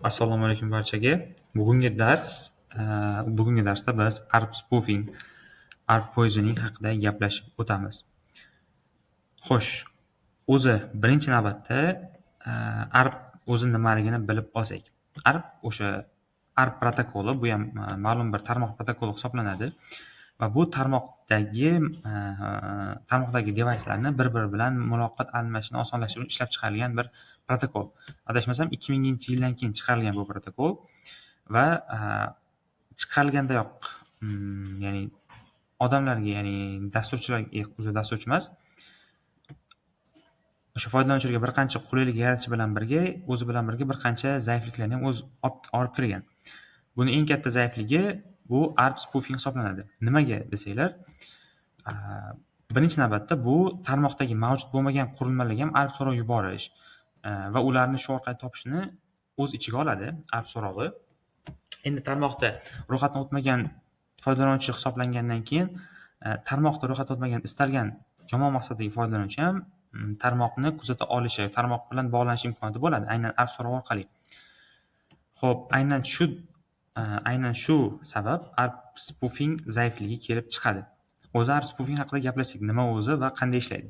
Assalomu alaykum barchaga. Bugungi darsda biz ARP spoofing, ARP poisoning haqida gaplashib o'tamiz. Xo'sh, o'zi birinchi navbatda ARP o'zi nimaligini bilib olsak. ARP protokoli bu ham ma'lum bir tarmoq protokoli hisoblanadi va bu tarmoqdagi device'larni bir-biri bilan muloqot almashishni osonlashtirish uchun ishlab chiqarilgan bir protokol. Adashmasam 2000-yildan keyin chiqarilgan bu protokol va chiqarilgandayoq ya'ni odamlarga, ya'ni dasturchilarga, dasturchi emas, o'sha foydalanuvchilarga bir qancha qulaylik yaratish bilan birga bir qancha zaifliklarni ham o'z olib kirgan. Buni eng katta zaifligi bu ARP spoofing hisoblanadi. Nimaga desanglar, birinchi navbatda bu tarmoqdagi mavjud bo'lmagan qurilmalarga ham ARP so'rov yuborish va ularni shu orqali topishni o'z ichiga oladi ARP so'rovi. Endi tarmoqda ro'yxatdan o'tmagan foydalanuvchi hisoblangandan keyin tarmoqda ro'yxatdan o'tmagan istalgan yomon maqsaddagi foydalanuvchi ham tarmoqni kuzata olishi, tarmoq bilan bog'lanish imkoniyati bo'ladi aynan ARP so'rovi orqali. Xo'p, aynan shu sabab ARP spoofing zaifligi kelib chiqadi. O'zi ARP spoofing haqida gaplashsak, nima o'zi va qanday ishlaydi?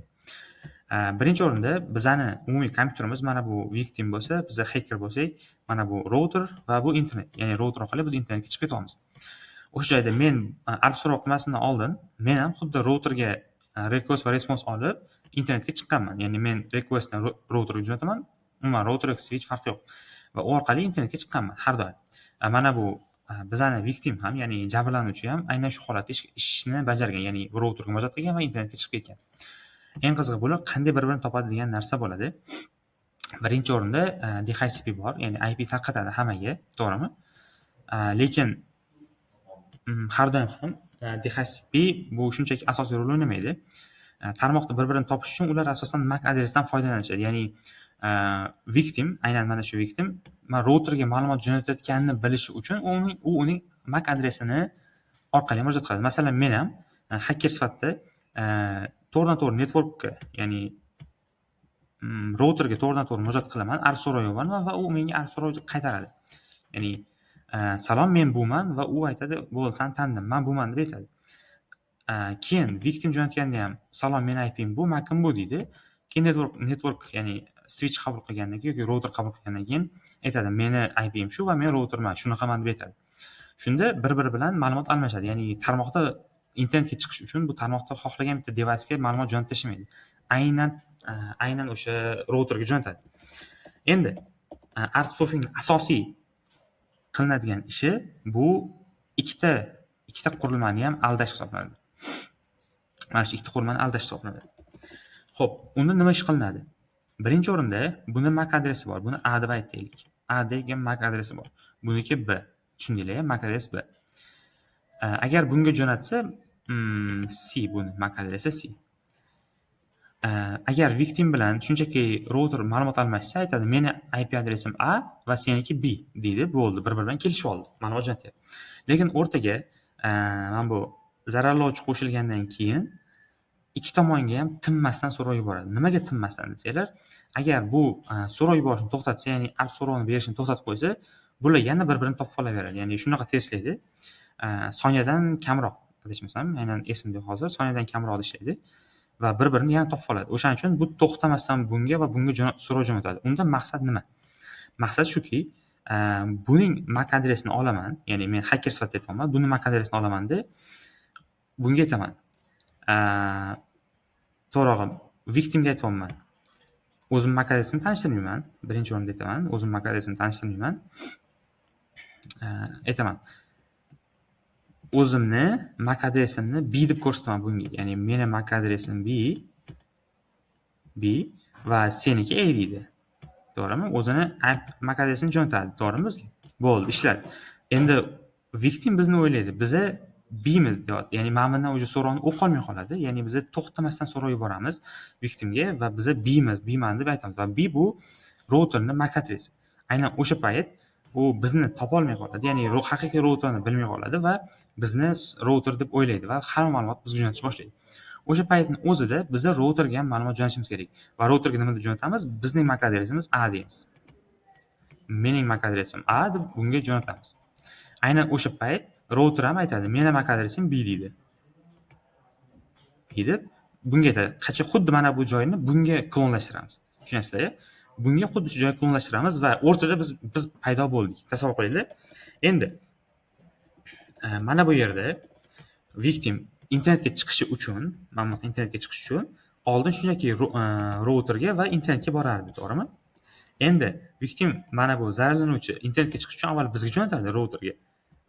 Birinchi o'rinda bizani umumiy kompyuterimiz mana bu victim bo'lsa, biz hacker bo'lsak, mana bu router va bu internet. Ya'ni router orqali biz internetga chiqib ketamiz. O'sha joyda men ARP so'roq qilmasimdan oldin men ham xuddi routerga request va response olib internetga chiqqanman. Ya'ni men requestni routerga jo'nataman, umuman routerga switch farqi yo'q. Va u orqali internetga chiqqanman har doim. Mana bu bizani victim ham, ya'ni jabrlanuvchi ham aynan shu holatda ishni bajargan, ya'ni routerga murojaat qilgan va internetga chiqib ketgan. Eng qizig'i bular qanday bir-birini topadi degan narsa bo'ladi. Birinchi o'rinda DHCP bor, ya'ni IP tarqatadi hammaga, to'g'rimi? Lekin har doim ham DHCP bu shunchaki asosiy rol o'ynamaydi. Tarmoqda bir-birini topish uchun ular asosan MAC adresdan foydalanishadi. Ya'ni victim, aynan mana shu victim routerga ma'lumot jo'natayotganini bilishi uchun u uning MAC adresini orqali murojaat qiladi. Masalan, men ham hacker sifatida to'g'ridan-to'g'ri networkga, ya'ni routerga to'g'ridan-to'g'ri murojaat qilaman, ARP so'rov yuboraman va u menga ARP so'rovni qaytaradi. Ya'ni salom, men buman va u aytadi, bo'ldi, sen tandim, men buman deb aytadi. Keyin victim jo'natganda ham salom, men IP'm bu, MAC'im bu deydi. Keyin network ya'ni switch qabul qilgandan keyin yoki router qabul qilgandan keyin aytadi, meni IP'm shu va men routerman, shunaqaman deb aytadi. Shunda bir-biri bilan ma'lumot almashadi. Ya'ni tarmoqda internetga chiqish uchun bu tarmoqda xohlagan bitta device'ga ma'lumot jo'natishmaydi. Aynan o'sha routerga jo'natadi. Endi ARP spoofing asosiy qilinadigan ishi bu ikkita qurilmani ham aldash hisoblanadi. Mana shu ikkita qurilmani aldash hisoblanadi. Xo'p, unda nima ish qilinadi? Birinchi o'rinda buni MAC adresi bor. Buni A deb aytaylik. A degan MAC adresi bor. Buniki B. Tushundinglar, MAC adresi B. Agar bunga jo'natsa C, buni MAC adresi C. Agar victim bilan shunchaki router ma'lumot almashsa, aytadi, meni IP adresim A va seniki B deydi. Bo'ldi, bir-biri bilan kelishib oldi. Ma'lumot jo'natyapti. Lekin o'rtaga mana bu zararlovchi qo'shilgandan keyin ikki tomonga ham tinmasdan so'rov yuboradi. Nimaga tinmasdan desanglar, agar bu so'rov yuborishni to'xtatsa, ya'ni ARP so'rovini berishni to'xtatib qo'ysa, bular yana bir-birini topib olaveradi. Ya'ni shunaqa tezlikda soniyadan kamroq, adashmasam, aynan esimda hozir, soniyadan kamroq ishlaydi va bir-birini yana topib oladi. O'shaning uchun bu to'xtamasdan bunga va bunga so'rov jo'natadi. Undan maqsad nima? Maqsad shuki, buning MAC adresini olaman, ya'ni men hacker sifatida aytaman, buning MAC adresini olaman-da, bunga aytaman. To'g'ri, victimga aytayapman. O'zim MAC adresini tanishtirmayman. Birinchi o'rinda aytaman, o'zim MAC adresini tanishtirmayman. Aytaman, o'zimni MAC adresimni B deb ko'rsataman bunga. Ya'ni meni MAC adresim B va seniki A deydi. To'g'rimi? O'zini MAC adresini jo'natadi, to'g'rimi bizga? Bo'ldi, ishladi. Endi victim bizni o'ylaydi. Biza B'miz deyapti. Ya'ni mana bundan o'sha so'rovni o'qolmay qoladi. Ya'ni biz to'xtamasdan so'rov yuboramiz victimga va biz B'man deb aytamiz. Va B bu routerning MAC adresi. Aynan o'sha payt u bizni topolmay qoladi. Ya'ni haqiqiy routerni bilmay qoladi va bizni router deb o'ylaydi va hamma ma'lumot bizga jo'natishni boshlaydi. O'sha paytning o'zida biz routerga ham ma'lumot jo'natishimiz kerak. Va routerga nima deb jo'natamiz? Bizning MAC adresimiz A deymiz. mening MAC adresim A deb bunga jo'natamiz. Aynan o'sha payt router ham aytadi, meni MAC adresim B deydi. Deb bunga aytadi. Qancha xuddi mana bu joyni bunga klonlashtiramiz. Tushunyapsizlar-a? Bunga xuddi shu joyga klonlashtiramiz va o'rtada biz paydo bo'ldik. Tasavvur qilinglar. Endi mana bu yerda victim internetga chiqishi uchun, mana bu internetga chiqish uchun oldin shunchaki routerga va internetga borardi, to'g'rimi? Endi victim mana bu zararlanuvchi internetga chiqish uchun avval bizga jo'natadi routerga.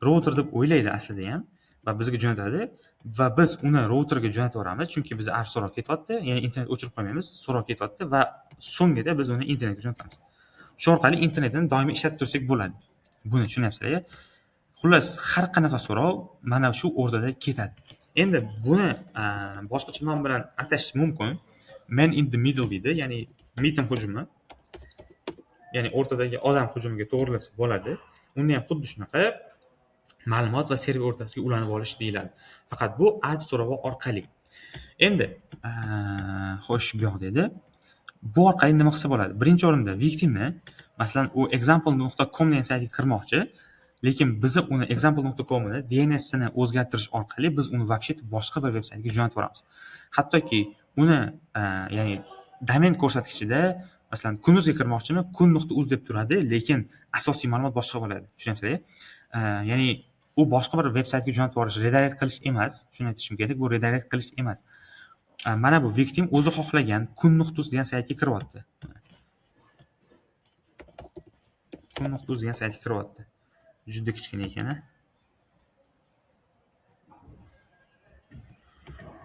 Router deb o'ylaydi aslida ham va bizga jo'natadi va biz uni routerga jo'natib yuboramiz, chunki biz ARP so'roq ketyapti, ya'ni internet o'chirib qo'ymaymiz, so'roq ketyapti va so'nggida biz uni internetga jo'natamiz. Shu orqali internetni doimiy ishlatib tursak bo'ladi. Buni tushunyapsizlar-a? Xullas, har qanaqa so'rov mana shu o'rtada ketadi. Endi buni boshqacha nom bilan atash mumkin. Man in the middle deydi, ya'ni mitim hujumi. Ya'ni o'rtadagi odam hujumiga to'g'rilasa bo'ladi. Uni ham xuddi shunaqa ma'lumot va server o'rtasiga ulanib olish deyiladi. Faqat bu ARP so'rovi orqali. Endi xo'sh, bu yoqda edi. Bu orqali nima qilsa bo'ladi? Birinchi o'rinda victimni, masalan, u example.com degan saytga kirmoqchi, lekin biz uni example.com ni DNS ni o'zgartirish orqali biz uni вообще boshqa bir veb-saytga jo'natib yuboramiz. Hattoki uni ya'ni domen ko'rsatkichida masalan kunduzga kirmoqchini kun.uz deb turadi, lekin asosiy ma'lumot boshqa bo'ladi. Tushunyapsizlar-a? Ya'ni u boshqa bir veb-saytga jo'natib yuborish, redirect qilish emas. Shuni aytishim kerak, bu redirect qilish emas. Mana bu victim o'zi xohlagan kun.uz degan saytga kiryapti. kun.uz degan saytga kiryapti. Juda kichkina ekan-a.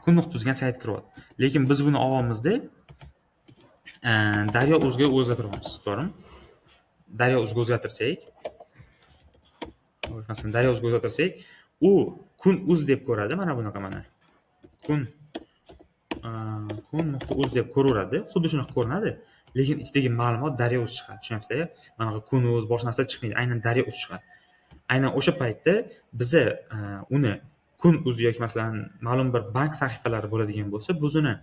kun.uz degan saytga kiryapti. Lekin biz buni olamizda Daryo.uzga o'zgartiramiz, to'g'rimi? Daryo.uzga o'zgartirsak, masalan, Daryo.uzga o'zgartirsak, u kun.uz deb ko'radi, mana bunaqa mana. kun.uz deb ko'raveradi, xuddi shunaqa ko'rinadi, lekin ichidagi ma'lumot Daryo.uz chiqadi. Tushunyapsizlar-a? Mana bu kun.uz boshqa narsa chiqmaydi, aynan Daryo.uz chiqadi. Aynan o'sha paytda biz uni kun.uz yoki masalan ma'lum bir bank sahifalari bo'ladigan bo'lsa, biz uni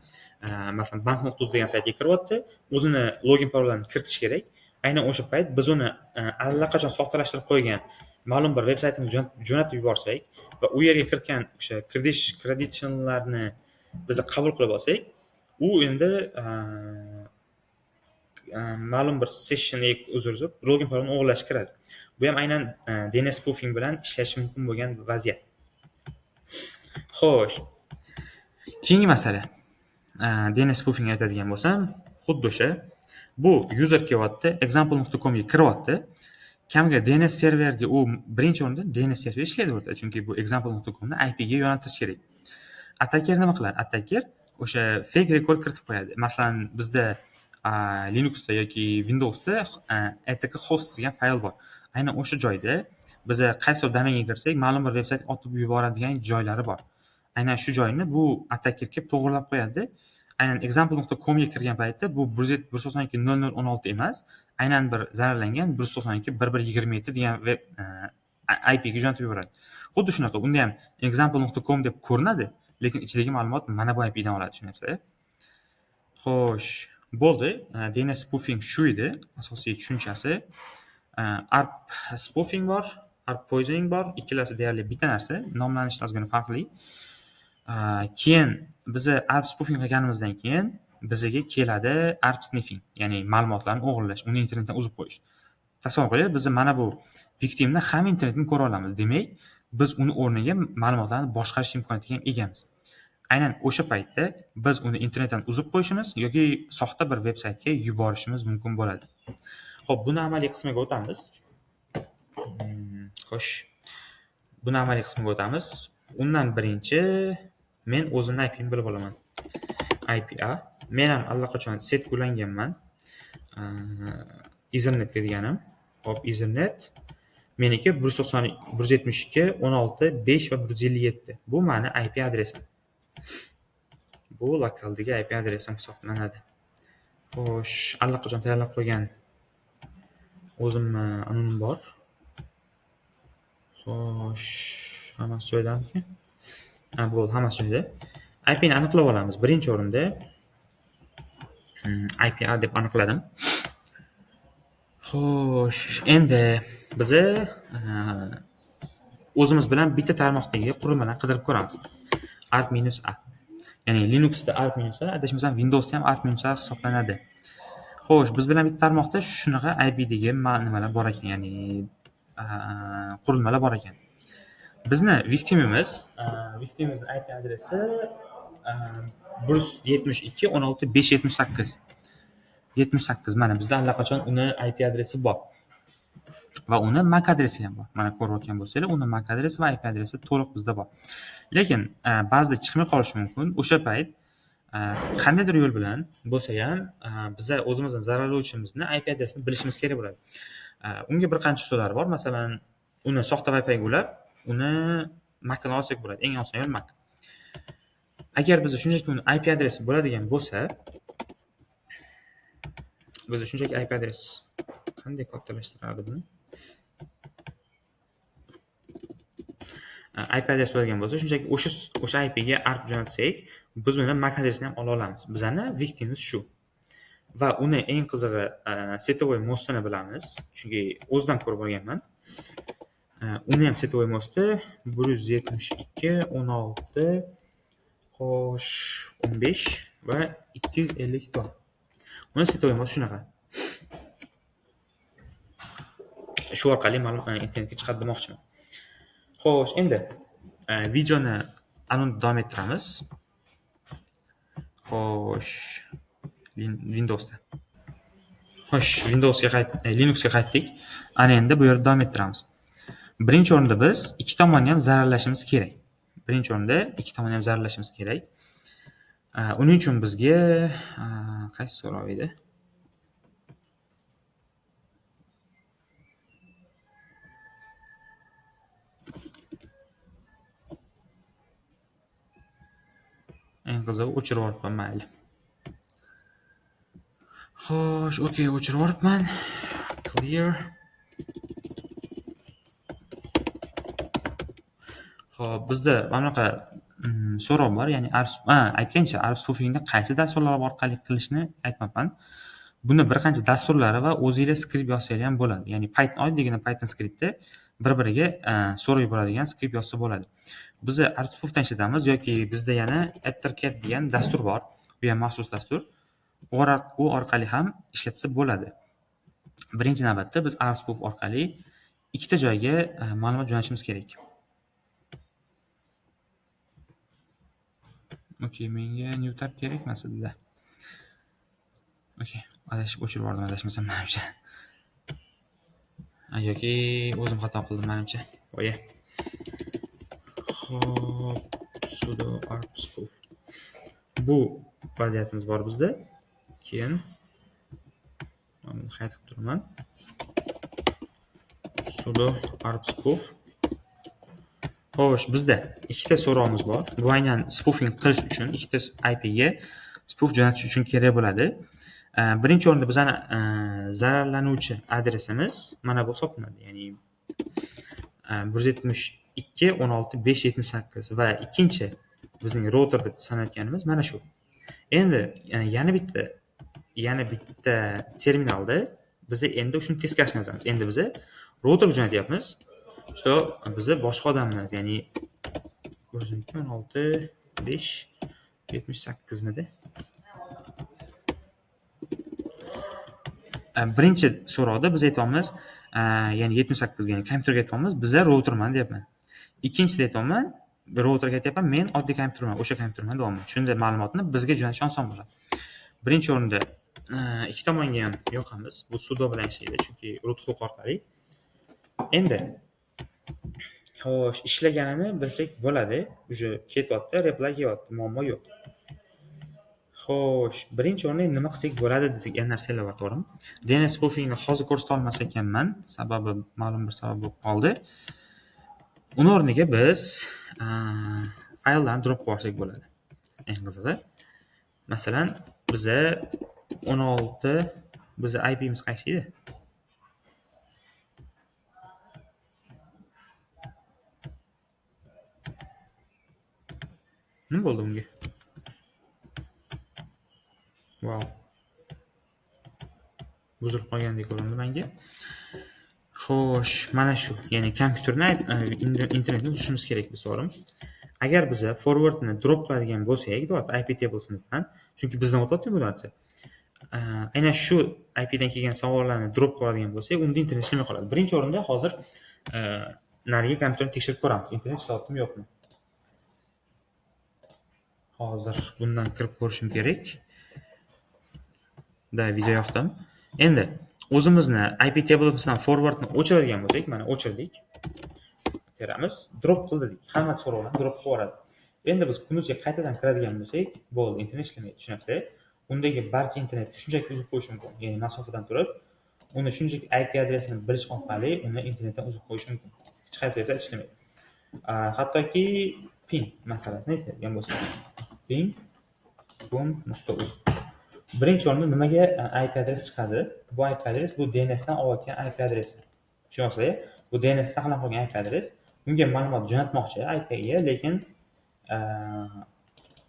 masalan bank.uz degan saytga kiryapti, o'zini login parolini kiritish kerak. Aynan o'sha payt biz uni allaqachon soxtalashtirib qo'ygan ma'lum bir veb-saytini jo'natib yuborsak va u yerga kiritgan o'sha credentiallarni biz qabul qilib olsak, u endi ma'lum bir session login parolini o'g'irlashga kiradi. Bu ham aynan DNS spoofing bilan ishlashi mumkin bo'lgan vaziyat. Xo'sh. Keyingi masala. DNS spoofing aytadigan bo'lsam, xuddi o'sha bu user kelyapti, example.com ga kiryapti. Kamiga DNS serverga u birinchi o'rinda DNS server ishlaydi o'rtada, chunki bu example.com ni IP ga yo'naltirish kerak. Attacker nima qiladi? Attacker o'sha fake rekord kiritib qo'yadi. Masalan, bizda Linuxda yoki Windowsda atk host degan fayl bor. Aynan o'sha joyda biz qaysi domenga kirsak, ma'lum bir veb-sayt otib yuboradigan joylari bor. Aynan shu joyni bu attacker kelib to'g'rilab qo'yadi. Aynan example.com ga kirgan paytda bu 192.0.0.16 emas, aynan bir zararlangan 192.1.1.27 degan web IP ga jo'natib yuboradi. Xuddi shunaqa, unda ham example.com deb ko'rinadi, lekin ichidagi ma'lumot mana bu IP dan oladi, tushunyapsizlar? Xo'sh, bo'ldi. DNS spoofing shu edi, asosiy tushunchasi. ARP spoofing bor, ARP poisoning bor. Ikkalasi deyarli bitta narsa, nomlanishi ozgina farqli. Keyin biz ARP spoofing qilganimizdan keyin bizga keladi ARP sniffing, ya'ni ma'lumotlarni o'g'irlash, uni internetdan uzib qo'yish. Tasavvur qiling, biz mana bu victimni ham internetdan ko'ra olamiz. Demak, biz uni o'rniga ma'lumotlarni boshqarish imkoniyatiga ham egamiz. Aynan o'sha paytda biz uni internetdan uzib qo'yishimiz yoki soxta bir veb-saytga yuborishimiz mumkin bo'ladi. Xo'p, buni amaliy qismiga o'tamiz. Xo'sh. Buni amaliy qismiga o'tamiz. Undan birinchi men o'zimning IP'ni bilib olaman. IPA. Men ham allaqachon set ulanganman. Ethernet deganim. Xo'p, Ethernet meniki 192.16.5 va 157. Bu meni IP adresim. Bu lokaldagi IP adresim hisoblanadi. Xo'sh, allaqachon tayyorlab qo'ygan o'zimni anonim bor. Xo'sh, hammasi joyidami? Bu hammasi joyida. IP ni aniqlab olamiz. Birinchi o'rinda IPA deb aniqladim. Xo'sh, endi biza o'zimiz bilan bitta tarmoqdagi qurilmalarni qidirib ko'ramiz. Alt-A. Ya'ni Linuxda Alt-A, adashmasam Windowsda ham Alt-A hisoblanadi. Xo'sh, biz bilan bitta tarmoqda shunaqa IPdagi nimalar bor ekan, ya'ni qurilmalar bor ekan. Bizni victimimiz IP adresi 172.16.578. Mana bizda allaqachon uni IP adresi bor. Va uni MAC adresi ham bor. Mana ko'rayotgan bo'lsanglar, uni MAC adresi va IP adresi to'liq bizda bor. Lekin ba'zida chiqmay qolishi mumkin. O'sha payt qandaydir yo'l bilan bo'lsa ham biza o'zimizning zararlovchimizni IP adresini bilishimiz kerak bo'ladi. Unga bir qancha usullar bor. Masalan, uni soxta Wi-Fi ga ulab, uni MAC dan olsak bo'ladi. Eng oson yo'l MAC. Agar bizda shunchaki uni IP adresi bo'ladigan bo'lsa, bizda shunchaki IP adres qanday kattalashtiradi buni? IP adres bo'ladigan bo'lsa, shunchaki o'sha IP ga ARP jo'natsak, biz uni MAC adresini ham ola olamiz. Bizani victimimiz shu. Va uni eng qizig'i setovoy mostini bilamiz, chunki o'zidan ko'rib olganman. Uni ham setovoy mosti 172.16 xo'sh 15 va 250 Uni setovoy mosti shunaqa. Shu orqali internetga chiqarib demoqchiman. Xo'sh, endi videoni davom ettiramiz. Xo'sh, Windowsda. Xo'sh, Linuxga qaytdik. Ana endi bu yerda davom ettiramiz. Birinchi o'rinda biz ikki tomonni ham zararlashimiz kerak. Uning uchun bizga qaysi so'rov edi? Eng qizig'i o'chirib yuboribman, mayli. Xo'sh, okey, o'chirib yuboribman. Clear. Xo'p, bizda mana bunaqa so'rov bor, ya'ni aytgancha ARP spoofingni qaysi dasturlar orqali qilishni aytmabman. Buni bir qancha dasturlari va o'zingizlar skript yozsangiz ham bo'ladi. Ya'ni oddiygina Python skripti bir-biriga so'rab yuboradigan skript yozsa bo'ladi. Biz ARP spoofdan ishlatamiz yoki bizda yana Ettercat degan dastur bor. Bu ham maxsus dastur. U orqali ham ishlatsa bo'ladi. Birinchi navbatda biz ARP spoof orqali ikkita joyga ma'lumot jo'natishimiz kerak. Okey, menga new tab kerak emasdi. Okey, adashib o'chirib yubordim, adashmasam menimcha. Yoki o'zim xato qildim menimcha. Voya. Xo'p, sudo arp spoof. Bu vaziyatimiz bor bizda. Keyin qaytib turaman. Sudo arp spoof. Xo'sh, bizda ikkita so'rovimiz bor. Bu aynan spoofing qilish uchun, ikkita IP ga spoof jo'natish uchun kerak bo'ladi. Birinchi o'rinda bizani zararlanuvchi adresimiz mana bu hisoblanadi. Ya'ni 172.16.578 va ikkinchi bizning router deb sanayotganimiz mana shu. Endi yana bitta terminalda biz endi shuni teskarisini yozamiz. Endi biz routerga jo'natyapmiz. Biz boshqa odammiz, ya'ni 172.16.578 midi. Birinchi so'rovda biz aytamiz, ya'ni 78 ga, ya'ni kompyuterga aytamiz, biz routerman deyapman. Ikkinchisida aytamiz, routerga aytayapman, men oddiy kompyuterman, o'sha kompyuterman deyapman. Shunday ma'lumotni bizga jo'natish oson bo'ladi. Birinchi o'rinda ikki tomonga ham yoqamiz. Bu sudo bilan ishlaydi, chunki root hook orqali. Endi xo'sh, ishlaganini bilsak bo'ladi. Uje ketyapti, reply kelyapti, muammo yo'q. Xo'sh, birinchi o'rinda nima qilsak bo'ladi degan narsalar bor, to'g'rimi? DNS spoofingni hozir ko'rsata olmas ekanman, sababi ma'lum bir sabab bo'lib qoldi. Uning o'rniga biz fayllarni drop qilsak bo'ladi. Eng qizig'i, masalan, biza 16 biza IP'miz qaysi edi? Nima bo'ldi bunga? Wow. buzilib qolgandek ko'rindi menga. Xo'sh, mana shu, ya'ni kompyuterni internetni uzishimiz kerak misolim. Agar biz forwardni drop qiladigan bo'lsak, IP tablesimizdan, chunki bizdan o'tyapti bu narsa. Aynan shu IP dan kelgan savollarni drop qiladigan bo'lsak, unda internet ishlamay qoladi. Birinchi o'rinda hozir nariga kompyuterni tekshirib ko'ramiz, internet ishlayaptimi yo'qmi. Hozir bundan kirib ko'rishim kerak. Video yoqdim. Endi o'zimizni IP tableimizdan forwardni o'chiradigan bo'lsak, mana o'chirdik. Teramiz, drop qildik. Hamma so'rovlarni drop qilib yuboradi. Endi biz kunduzga qaytadan kiradigan bo'lsak, bo'ldi, internet ishlamaydi, tushunyapsizlar? Undagi barcha internetni shunchaki uzib qo'yish mumkin. Ya'ni masofadan turib, uni shunchaki IP adresini bilish orqali uni internetdan uzib qo'yish mumkin. Hech qaysi yerda ishlamaydi. Hattoki ping masalasini aytadigan bo'lsak, ping.uz. Birinchi o'rinda nimaga IP adres chiqadi? Bu IP adres bu DNS dan olayotgan IP adresi. Tushunyapsizlar? Bu DNS saqlanib qolgan IP adres. Bunga ma'lumot jo'natmoqchi IP ga, lekin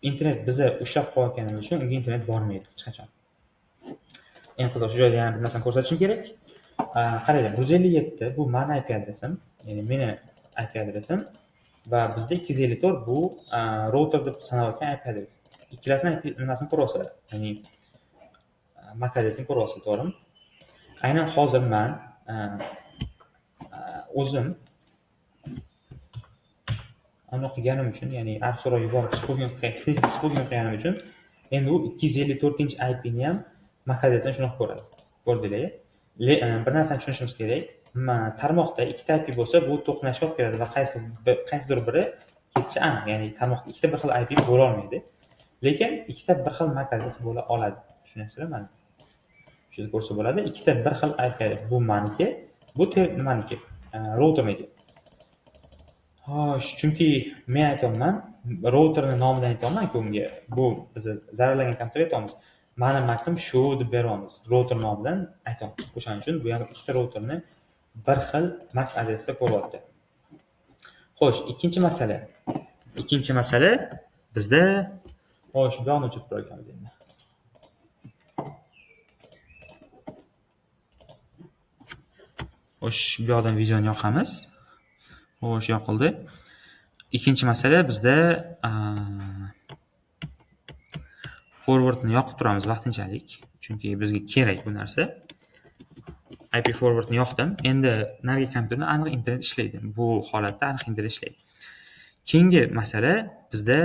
internet bizni ushlab qolayotganimiz uchun unga internet bormaydi hech qachon. Eng qiziq shu joyda yana bir narsani ko'rsatishim kerak. Qaranglar, 157 bu meni IP adresim, ya'ni meni IP adresim va bizda 254 bu router deb sanalayotgan IP adres. Ikkalasini nimasini ko'ryapsizlar? Ya'ni MAC adresini ko'ryapsizlar, to'g'rimi? Aynan hozir men o'zim aniq qilganim uchun, ya'ni app so'rab yuborib qilganim uchun endi u 254 IP ni ham MAC adresini shunaqa ko'radi. Ko'rdinglar? Bir narsani tushunishimiz kerak. Tarmoqda ikkita IP bo'lsa, bu to'qnashib olib keladi va qaysidir biri ketishi aniq. Ya'ni tarmoqda ikkita bir xil IP bo'la olmaydi. Lekin ikkita bir xil MAC adresi bo'la oladi. Tushunyapsizlar? Mana shu yerda ko'rsa bo'ladi. Ikkita bir xil IP adres. Bu meniki, bu nimaniki, router'niki. Xo'sh, chunki men aytayapman, routerning nomidan aytayapman-ku unga. Bu biz zararlangan kompyuter aytamiz. Meni MAC'im shu deb beramiz. Router nomidan aytamiz. O'shaning uchun bu ham ikkita routerni bir xil MAC adresda ko'ryapti. Xo'sh, ikkinchi masala bizda xo'sh, bu yoqni o'chirib qo'yganmiz endi. Xo'sh, bu yoqdan videoni yoqamiz. Xo'sh, yoqildi. Ikkinchi masala bizda forwardni yoqib turamiz vaqtinchalik, chunki bizga kerak bu narsa. IP forwardni yoqdim. Endi nariga kompyuterda aniq internet ishlaydi. Bu holatda aniq internet ishlaydi. Keyingi masala bizda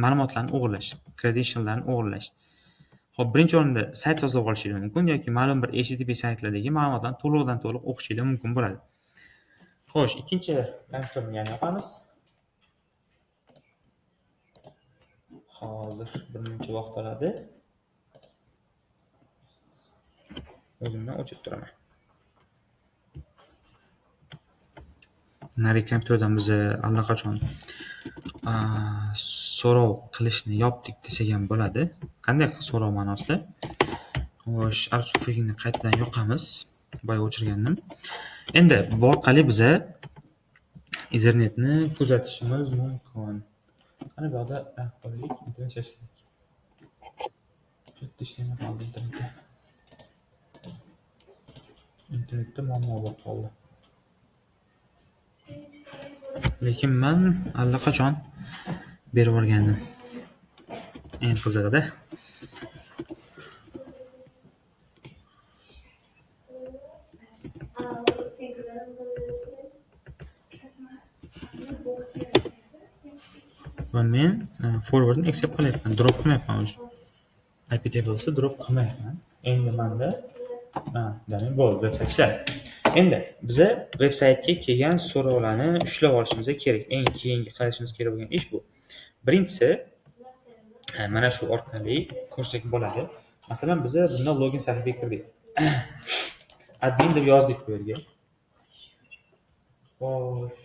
ma'lumotlarni o'g'irlash, credentiallarni o'g'irlash. Xo'p, birinchi o'rinda sayt yozib olishingiz mumkin yoki ma'lum bir HTTP saytlardagi ma'lumotlarni to'liqdan-to'liq o'qishingiz mumkin bo'ladi. Xo'sh, ikkinchi kompyuterni yana yoqamiz. Hozir bir muncha vaqt oladi. O'zimdan o'chirib turaman. Nari kompyuterdan biz allaqachon so'rov qilishni yopdik desak ham bo'ladi. Qanday so'rov ma'nosida? Xo'sh, arxivni qaytadan yoqamiz. Boya o'chirgandim. Endi bu orqali biz internetni kuzatishimiz mumkin. Ana bu yerda qo'ydik, internet ishlash kerak. Chetda ishlamay qoldi internet. Internetda muammo bo'lib qoldi. Lekin men allaqachon berib yuborgandim. Eng qizig'ida va men forwardni accept qilyapman, drop qilmayapman o'zi. IP tablesni drop qilmayapman. Endi menda demak bo'ldi, websayt ishlaydi. Endi biza websaytga kelgan so'rovlarni ushlab olishimiz kerak. Eng keyingi qilishimiz kerak bo'lgan ish bu. Birinchisi mana shu orqali ko'rsak bo'ladi. Masalan, biz bunda login sahifaga kirdik. Admin deb yozdik bu yerga. Xo'sh.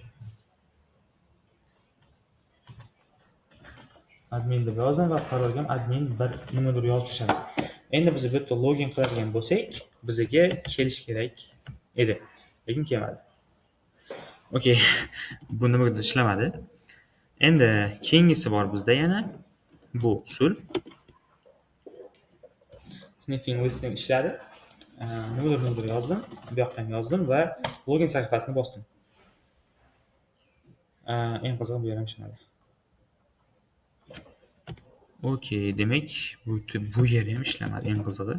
Admin deb yozdim va qarorga admin bir nimadir yozishadi. Endi biz bu yerda login qiladigan bo'lsak, bizga kelish kerak edi, lekin kelmadi. Okey. Bu nimadir ishlamadi. Endi keyingisi bor bizda yana. Bu usul. sniffing listing ishladi. Nimadir yozdim, bu yoqqa ham yozdim va login sahifasini bosdim. Eng qizig'i bu ham ishlamadi. Okey, demak bu yer ham ishlamadi eng qizig'i.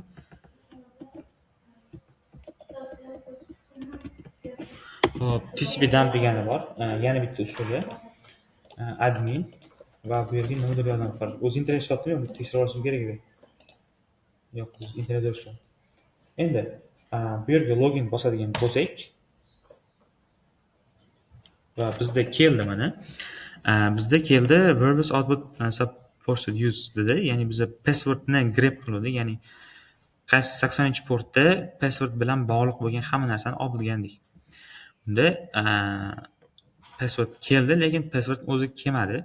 Hop, TCP dump degani bor. Yana bitta usuli. Admin va bu yerga nimadir yordam qiladi. O'zi internet ishlatdim, yo'q, tekshirib olishim kerak edi. Yo'q, internet yo'q. Endi bu yerga login bosadigan bo'lsak va bizda keldi mana. Bizda keldi verbose output supported use dedi. Ya'ni biz passwordni grab qildik, ya'ni qaysi 80-portda password bilan bog'liq bo'lgan hamma narsani olib bilgandik. Unda password keldi, lekin password o'zi kelmadi.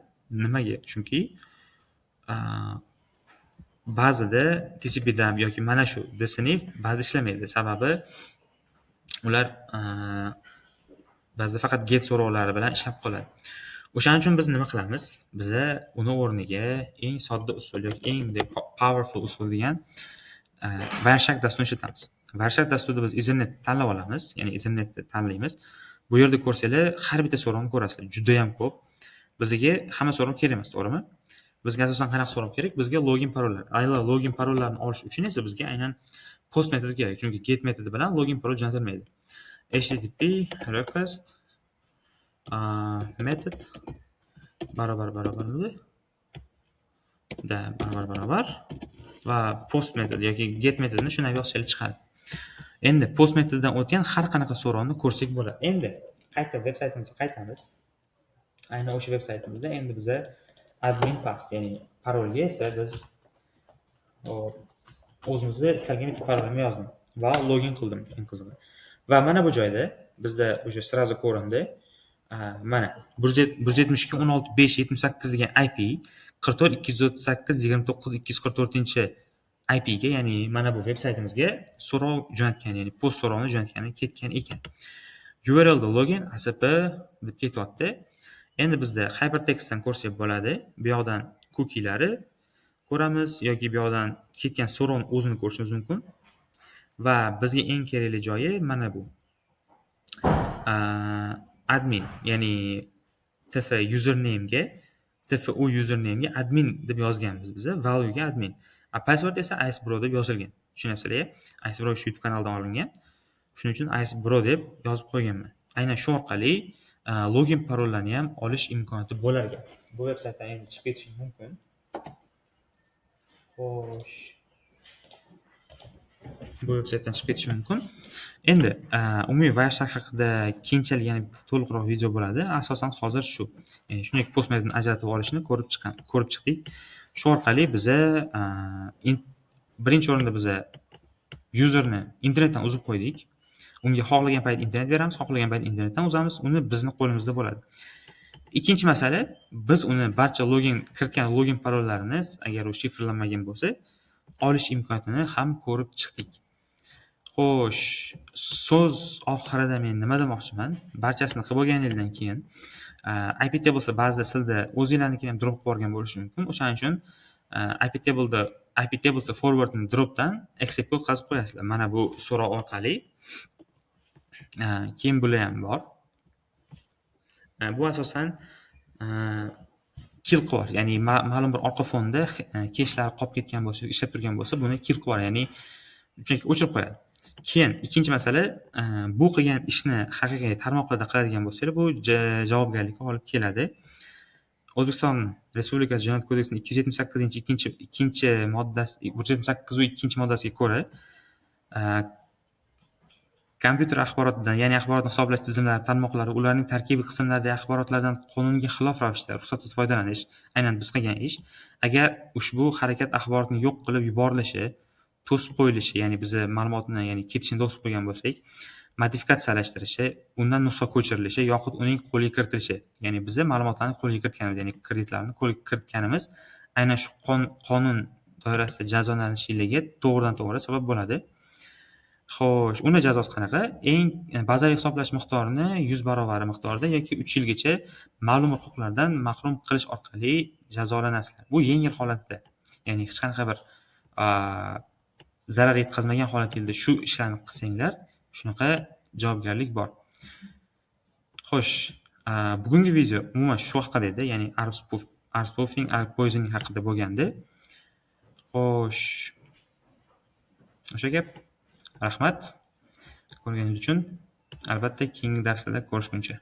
Nimaga? Chunki ba'zida TCP dump yoki mana shu dsniff ba'zi ishlamaydi. Sababi ular ba'zida faqat get so'rovlari bilan ishlab qoladi. O'shaning uchun biz nima qilamiz? Biza uni o'rniga eng sodda usul yoki eng powerful usul degan Wireshark dasturini ishlatamiz. Wireshark dasturida biz Ethernet tanlab olamiz, ya'ni Ethernetni tanlaymiz. Bu yerda ko'rsanglar, har bitta so'rovni ko'rasizlar. Juda ham ko'p. Bizga hamma so'rov kerak emas, to'g'rimi? Bizga asosan qanaqa so'rov kerak? Bizga login parollar. Aynan login parollarni olish uchun esa bizga aynan post metodi kerak. Chunki get metodi bilan login parol jo'natilmaydi. http request method barobar va post metodi yoki get metodini shunday yozsangiz chiqadi. Endi post metodidan o'tgan har qanaqa so'rovni ko'rsak bo'ladi. Endi qayta veb-saytimizga qaytamiz. Aynan o'sha veb-saytimizda endi biza admin pass, ya'ni parolga esa biz o'zimizga istalgan bitta parolni yozdim va login qildim, eng qizig'i. Va mana bu joyda bizda o'sha srazu ko'rindi. Mana 172.16.5.78 degan IP 44.238.29.244 IP ga, ya'ni mana bu veb-saytimizga so'rov jo'natgan, ya'ni post so'rovini jo'natgani ketgan ekan. URL da login asp deb ketyapti. Endi bizda hypertextdan ko'rsak bo'ladi. Bu yoqdan cookielari ko'ramiz yoki bu yoqdan ketgan so'rovni o'zini ko'rishimiz mumkin. Va bizga eng kerakli joyi mana bu. Admin, ya'ni tf username ga admin deb yozganmiz biz, value ga admin. Password esa icebro deb yozilgan. Tushunasizlar-a? Icebro shu YouTube kanaldan olingan. Shuning uchun icebro deb yozib qo'yganman. Aynan shu orqali login parollarni ham olish imkoniyati bo'lar ekan. Bu veb-saytdan endi chiqib ketish mumkin. Xo'sh. Bu veb-saytdan chiqib ketish mumkin. Endi umumiy Wireshark haqida keyinchalik yana to'liqroq video bo'ladi. Asosan hozir shu. Ya'ni shunday post metodini ajratib olishni ko'rib chiqdik. Shu orqali biza birinchi o'rinda biza userni internetdan uzib qo'ydik. Unga xohlagan payt internet beramiz, xohlagan payt internetdan uzamiz. Uni bizni qo'limizda bo'ladi. Ikkinchi masala, biz uni barcha kiritgan login parollarini agar u shifrlanmagan bo'lsa, olish imkoniyatini ham ko'rib chiqdik. Xo'sh, so'z oxirida men nima demoqchiman? Barchasini qilib bo'lganingizdan keyin iptables ba'zida sizda o'zingizlarnikini ham drop qilib yuborgan bo'lishi mumkin. O'shaning uchun iptables forwardni dropdan accept code qazib qo'yasizlar. Mana bu so'rov orqali. Keyin bular ham bor. Bu asosan kill qilib, ya'ni ma'lum bir orqa fonda keshlar qolib ketgan bo'lsa, ishlab turgan bo'lsa, buni kill qilib, ya'ni shunchaki o'chirib qo'yadi. Keyin ikkinchi masala, bu qilgan ishni haqiqiy tarmoqlarda qiladigan bo'lsangiz, bu javobgarlikka olib keladi. O'zbekiston Respublikasi Jinoyat kodeksining 278-ikkinchi moddasi, 278-moddasiga ko'ra kompyuter axborotidan, ya'ni axborotni hisoblash tizimlari tarmoqlari ularning tarkibiy qismlaridagi axborotlardan qonunga xilof ravishda ruxsatsiz foydalanish, aynan biz qilgan ish, agar ushbu harakat axborotni yo'q qilib yuborilishi, to'sib qo'yilishi, ya'ni biz ma'lumotni, ya'ni ketishini to'sib qo'ygan bo'lsak, modifikatsiyalashtirishi, undan nusxa ko'chirilishi yoxud uning qo'lga kiritilishi, ya'ni biz ma'lumotlarni qo'lga kiritganimiz, ya'ni kreditlarni qo'lga kiritganimiz aynan shu qonun doirasida jazolanilishiga to'g'ridan-to'g'ri sabab bo'ladi. Xo'sh, uni jazosi qanaqa? Eng bazaviy hisoblash miqdorini 100 barobar miqdorda yoki 3 yilgacha ma'lum huquqlardan mahrum qilish orqali jazolanasizlar. Bu yengil holatda, ya'ni hech qanaqa bir zarar yetkazmagan holat keldi shu ishlarni qilsanglar, shunaqa javobgarlik bor. Xo'sh, bugungi video umuman shu haqida edi, ya'ni spoofing, poisoning haqida bo'lgandi. Xo'sh, o'sha gap. Rahmat ko'rganingiz uchun. Albatta keyingi darslarda ko'rishguncha.